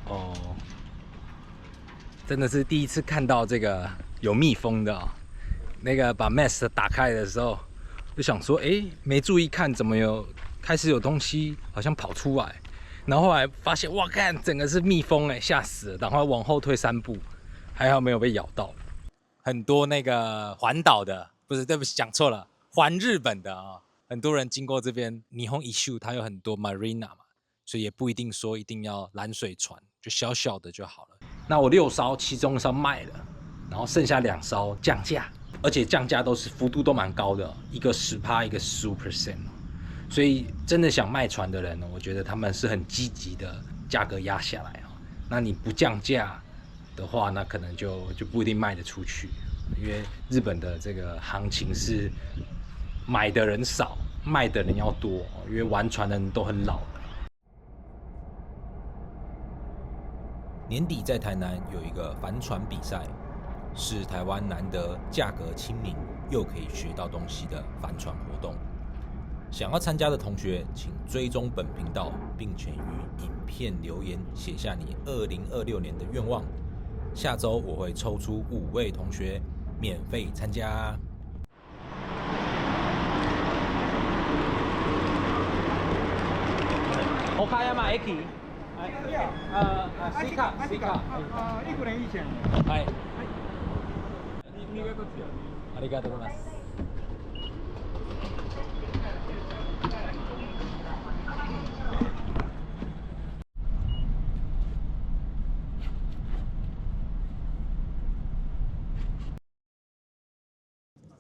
哦，真的是第一次看到这个有蜜蜂的哦。那个把 Mast 打开的时候，就想说，没注意看，怎么开始有东西好像跑出来，然后后来发现，哇，看整个是蜜蜂吓死了，赶快往后退3步，还好没有被咬到。很多那个环岛的，不是，对不起，讲错了，环日本的啊，很多人经过这边Nihon Isshu，它有很多 marina 嘛，所以也不一定说一定要蓝水船，就小小的就好了。那我6艘，其中1艘卖了，然后剩下2艘降价，而且降价幅度都蛮高的，一个10%，一个15%，所以真的想卖船的人呢，我觉得他们是很积极的，价格压下来啊。那你不降价的话，那可能就不一定卖得出去，因为日本的这个行情是买的人少，卖的人要多，因为玩船的人都很老了。年底在台南有一个帆船比赛，是台湾难得价格亲民又可以学到东西的帆船活动。想要参加的同学，请追踪本频道，并且于影片留言写下你2026年的愿望。下周我会抽出5位同学免费参加。岡山駅。いや、スイカ。いくらいいじゃん。はい。新潟ですよ。ありがとうございます。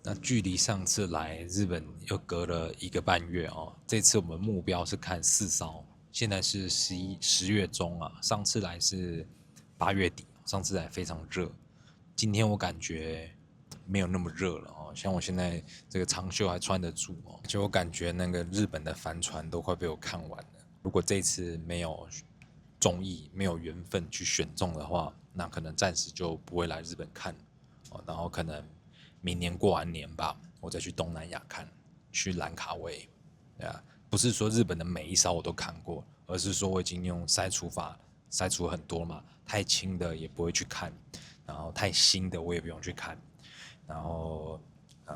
那距离上次来日本又隔了1个半月哦，这次我们目标是看4艘，现在是10月中啊，上次来是8月底，上次来非常热，今天我感觉没有那么热了哦，像我现在这个长袖还穿得住哦，就我感觉那个日本的帆船都快被我看完了。如果这次没有中意、没有缘分去选中的话，那可能暂时就不会来日本看哦，然后可能明年过完年吧，我再去东南亚看，去兰卡威，对啊，不是说日本的每一艘我都看过，而是说我已经用筛除法筛除很多嘛，太轻的也不会去看，然后太新的我也不用去看，然后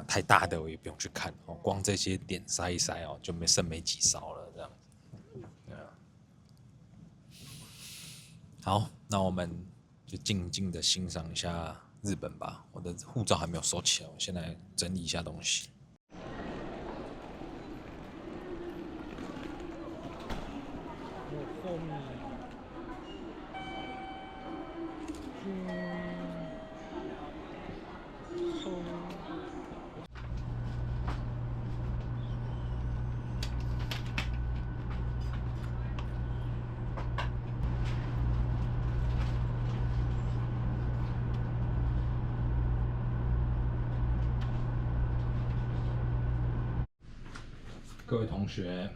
太大的我也不用去看，哦，光这些点筛一筛哦，就剩没几艘了，这样，对啊。好，那我们就静静的欣赏一下日本吧。我的护照还没有收起来，我现在整理一下东西。各位同学，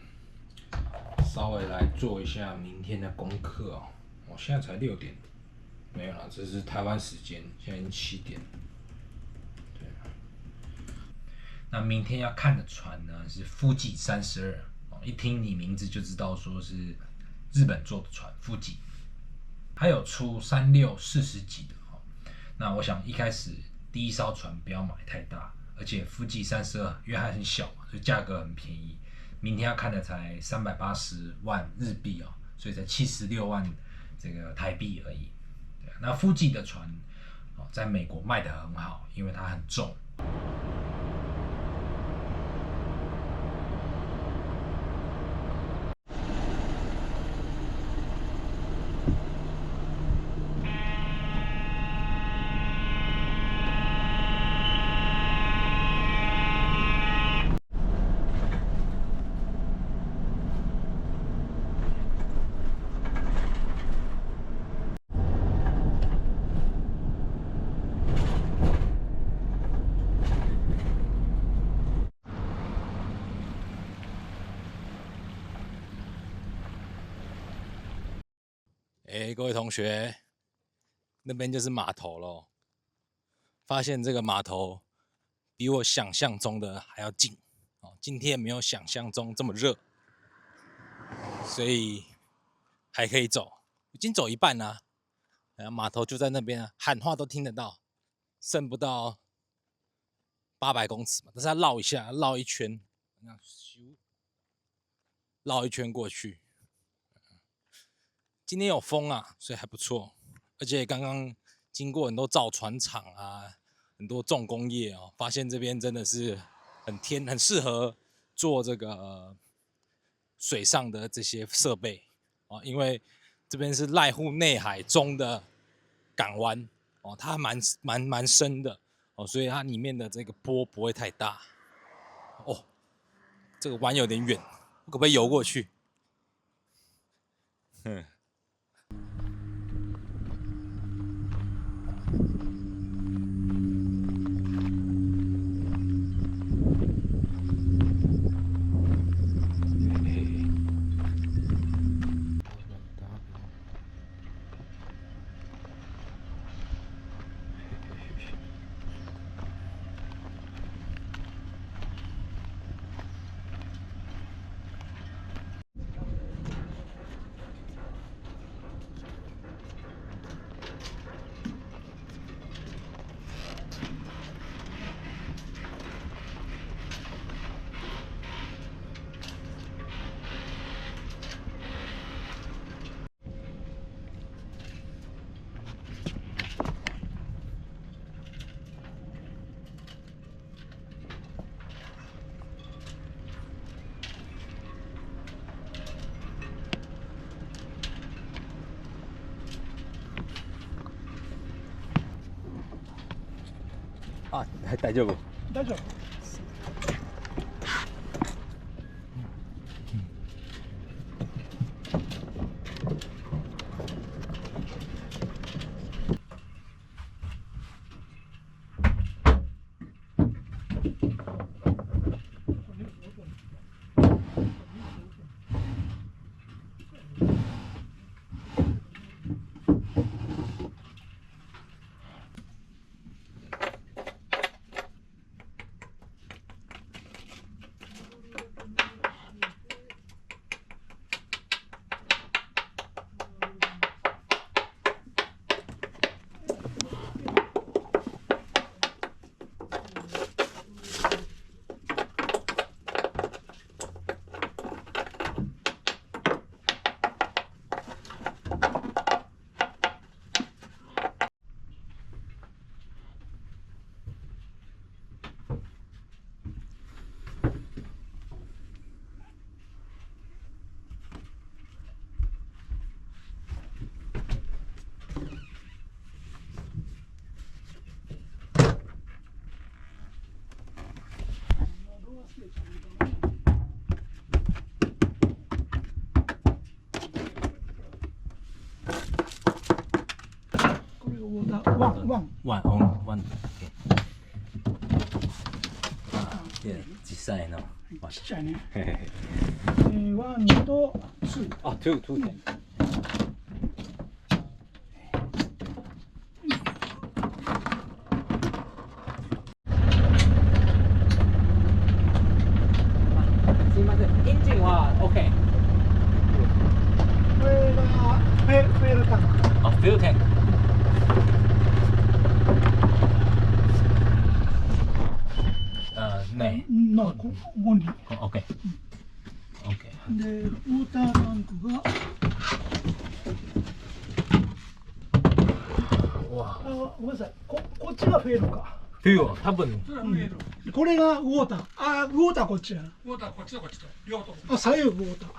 稍微来做一下明天的功课哦。我现在才6点，没有啦，这是台湾时间，现在已经7点。对，那明天要看的船呢是富吉32，一听你名字就知道说是日本做的船，富吉。还有出36、40几的哦。那我想一开始第一艘船不要买太大，而且富吉32因为它很小嘛，所以价格很便宜。明天要看的才380万日币哦，所以才76万这个台币而已。对，那富吉的船哦，在美国卖得很好，因为它很重。各位同学，那边就是码头咯。发现这个码头比我想象中的还要近哦，今天没有想象中这么热，所以还可以走。已经走一半了，码头就在那边啊，喊话都听得到，剩不到800公尺嘛，但是要绕一下，绕一圈，绕一圈过去。今天有风啊，所以还不错，而且刚刚经过很多造船厂啊，很多重工业哦，发现这边真的是很适合做这个水上的这些设备啊，因为这边是濑户内海中的港湾哦，它蛮深的哦，所以它里面的这个波不会太大哦。这个湾有点远，我可不可以游过去？あ、大丈夫。大丈夫。ワン。で、実際の。ちっちゃいね。ワンとツー。あ、ツーね。すいません、エンジンは OK。これがフェルタンク。あ、フェルタンク。ね。のオンリー。OK。で、ウォータータンクが。ごめんなさい。こっちがフェルか。フェル、多分。これがウォーター。ウォーターこっちやな。ウォーターこっちとこっちと両方とも。左右ウォーター。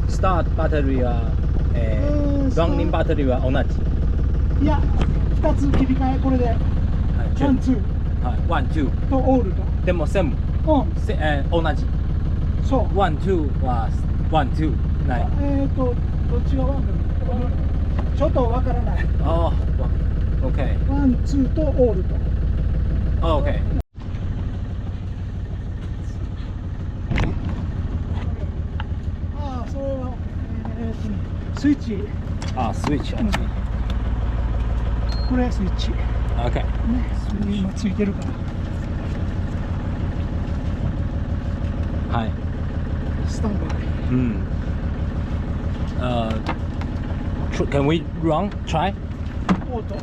スタートバッテリーは、ロングバッテリーは同じ。いや、2つ切り替え、これで。ワン、ツー。はい、ワン、ツー。とオールと。でもセム。同じ。そう。ワン、ツーはワン、ツーない。どっちがワンかちょっとわからない。ああ、OK。ワン、ツーとオールと。あ、OK。それは、スイッチ。あ、スイッチ。これスイッチ。OK。ね、それ今ついてるから。はい。スタンバイ。Can we run? Try? オート。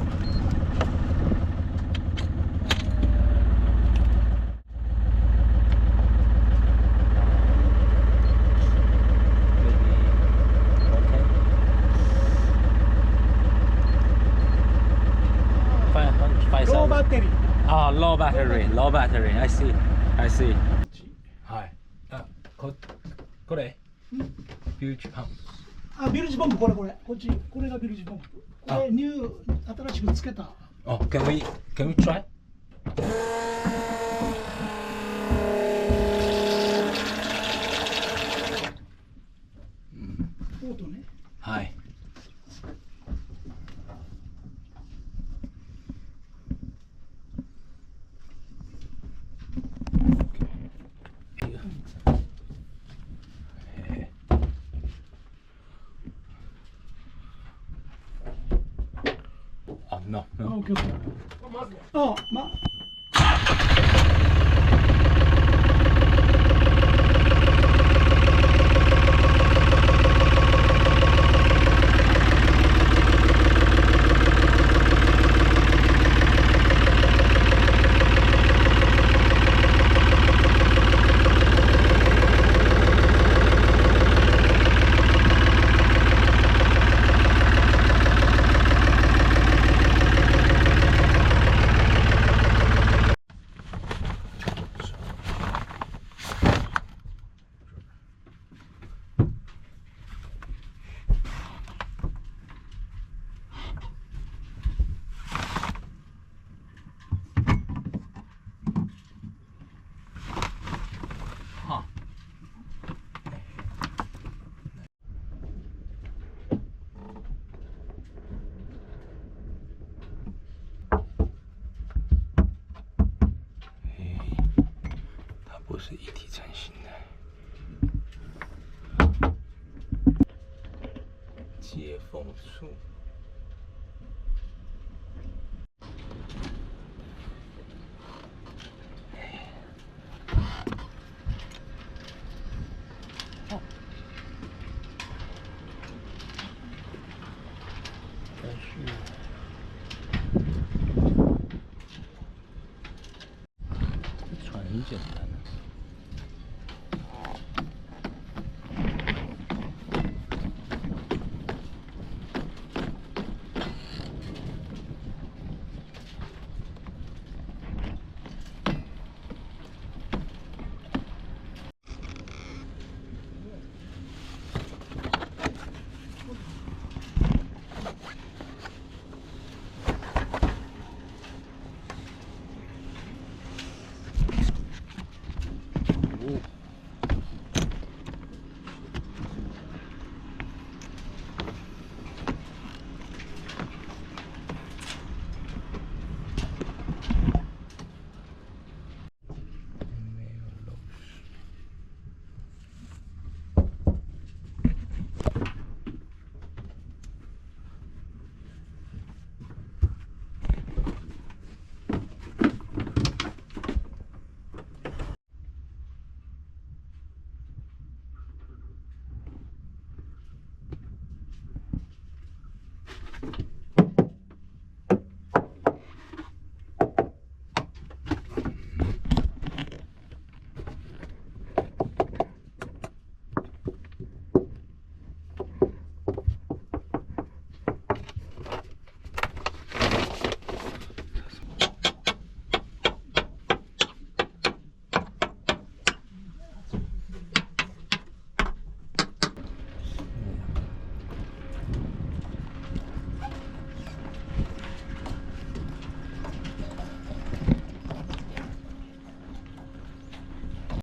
ローバッテリー。Ah, low battery, low battery. I see, I see. はい。これビューチパンプ。あ、ビルジポンプこれ。こっち、これがビルジポンプ。これ新しくつけた。Oh, can we try? オートね。はい。あ、no, あ、 no. オッケーオッケー。あ、它不是一体成型的。接缝处。船很简单的。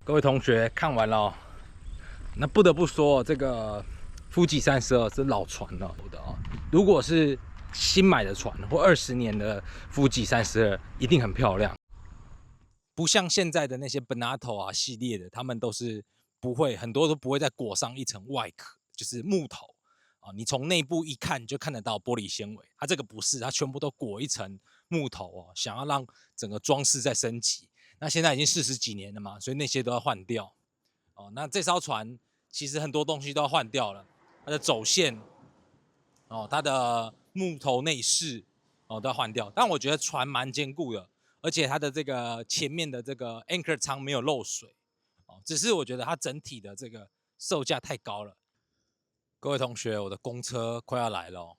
各位同学看完了、哦，那不得不说，这个富吉32是老船了的啊、哦。如果是新买的船或20年的富吉32，一定很漂亮。不像现在的那些 Benato 啊系列的，他们都是不会，很多都不会再裹上一层外壳，就是木头啊。你从内部一看就看得到玻璃纤维，它这个不是，它全部都裹一层木头哦，想要让整个装饰再升级。那现在已经40几年了嘛，所以那些都要换掉。哦。那这艘船其实很多东西都要换掉了，它的走线哦，它的木头内饰哦都要换掉。但我觉得船蛮坚固的，而且它的这个前面的这个 anchor 舱没有漏水哦，只是我觉得它整体的这个售价太高了。各位同学，我的公车快要来了哦。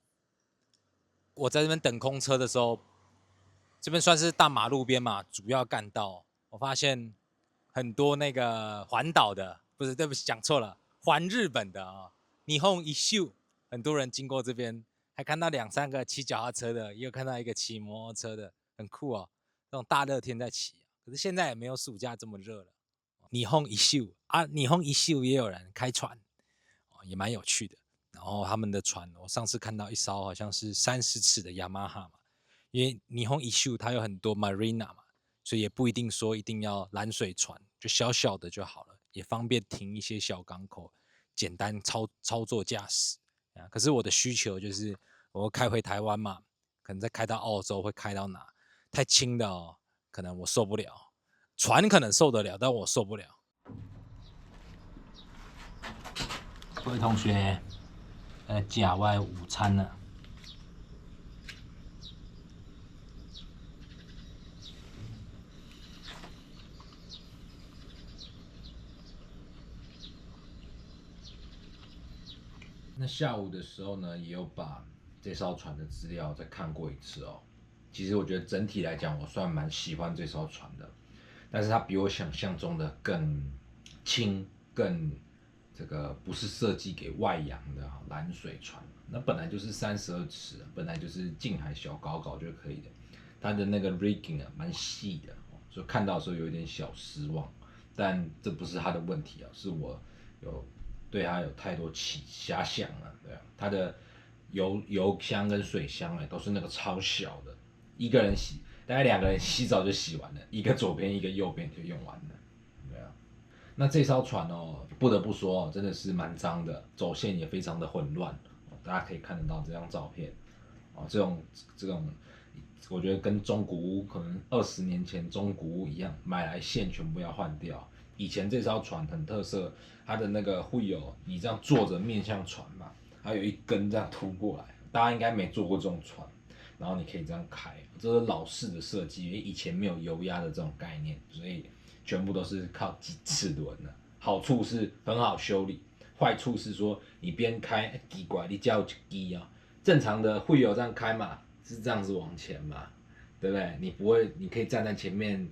我在这边等公车的时候，这边算是大马路边嘛，主要干道。我发现很多那个环岛的，不是，对不起，讲错了，环日本的啊，霓虹一秀，很多人经过这边，还看到2、3个骑脚踏车的，也有看到一个骑摩托车的，很酷哦。那种大热天在骑，可是现在也没有暑假这么热了。霓虹一秀啊，霓虹一秀也有人开船，也蛮有趣的。然后他们的船，我上次看到一艘好像是30尺的雅马哈嘛，因为霓虹一秀它有很多 marina 嘛，所以也不一定说一定要蓝水船，就小小的就好了，也方便停一些小港口，简单操作驾驶啊。可是我的需求就是我开回台湾嘛，可能再开到澳洲会开到哪？太轻的哦，可能我受不了。船可能受得了，但我受不了。各位同学。假外午餐呢？那下午的时候呢，也有把这艘船的资料再看过一次哦。其实我觉得整体来讲，我算蛮喜欢这艘船的，但是它比我想象中的更轻，更这个不是设计给外洋的蓝水船，那本来就是32尺，本来就是近海小搞搞就可以的。它的那个 rigging 啊，蛮细的，所以看到的时候有一点小失望。但这不是它的问题啊，是我对它有太多遐想了，对啊，它的油箱跟水箱都是那个超小的，一个人洗，大概2个人洗澡就洗完了，一个左边一个右边就用完了，对啊。那这艘船哦，不得不说真的是蛮脏的，走线也非常的混乱，大家可以看得到这张照片，这种，我觉得跟中古屋可能20年前中古屋一样，买来线全部要换掉。以前这艘船很特色，它的那个会有你这样坐着面向船嘛，它有一根这样凸过来，大家应该没坐过这种船，然后你可以这样开，这是老式的设计，因为以前没有油压的这种概念，所以全部都是靠齿轮的。好处是很好修理，坏处是说你边开奇怪，你叫机啊，正常的会有这样开嘛，是这样子往前嘛，对不对？你不会，你可以站在前面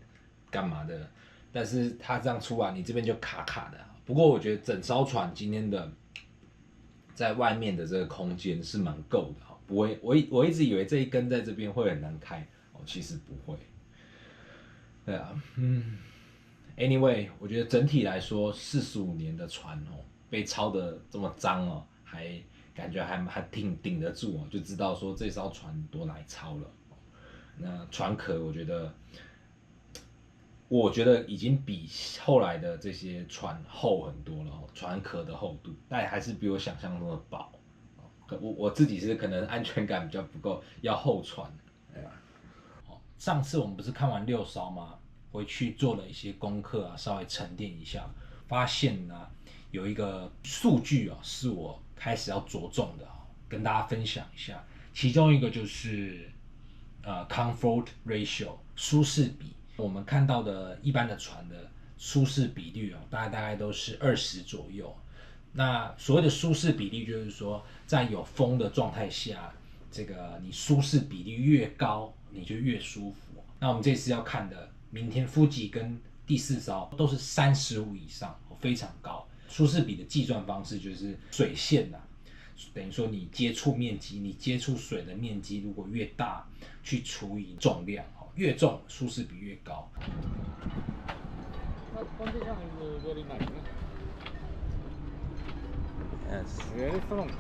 干嘛的？但是它这样出来，你这边就卡卡的。不过我觉得整艘船今天的在外面的这个空间是蛮够的，不会，我一直以为这一根在这边会很难开，其实不会。对啊，anyway， 我觉得整体来说，45年的船被抄的这么脏还感觉还挺顶得住就知道说这艘船多耐操了。那船壳我觉得已经比后来的这些船厚很多了，船壳的厚度，但还是比我想象中的薄。我自己是可能安全感比较不够，要厚船。上次我们不是看完6艘吗？回去做了一些功课稍微沉淀一下，发现呢有一个数据是我开始要着重的跟大家分享一下。其中一个就是comfort ratio 舒适比。我们看到的一般的船的舒适比率大概都是20左右。那所谓的舒适比例就是说，在有风的状态下，这个你舒适比例越高，你就越舒服。那我们这次要看的明天Fuji跟第4艘都是35以上，非常高。舒适比的计算方式就是水线等于说你接触面积，你接触水的面积如果越大，去除以重量，越重舒适比越高。Yes. Very strong.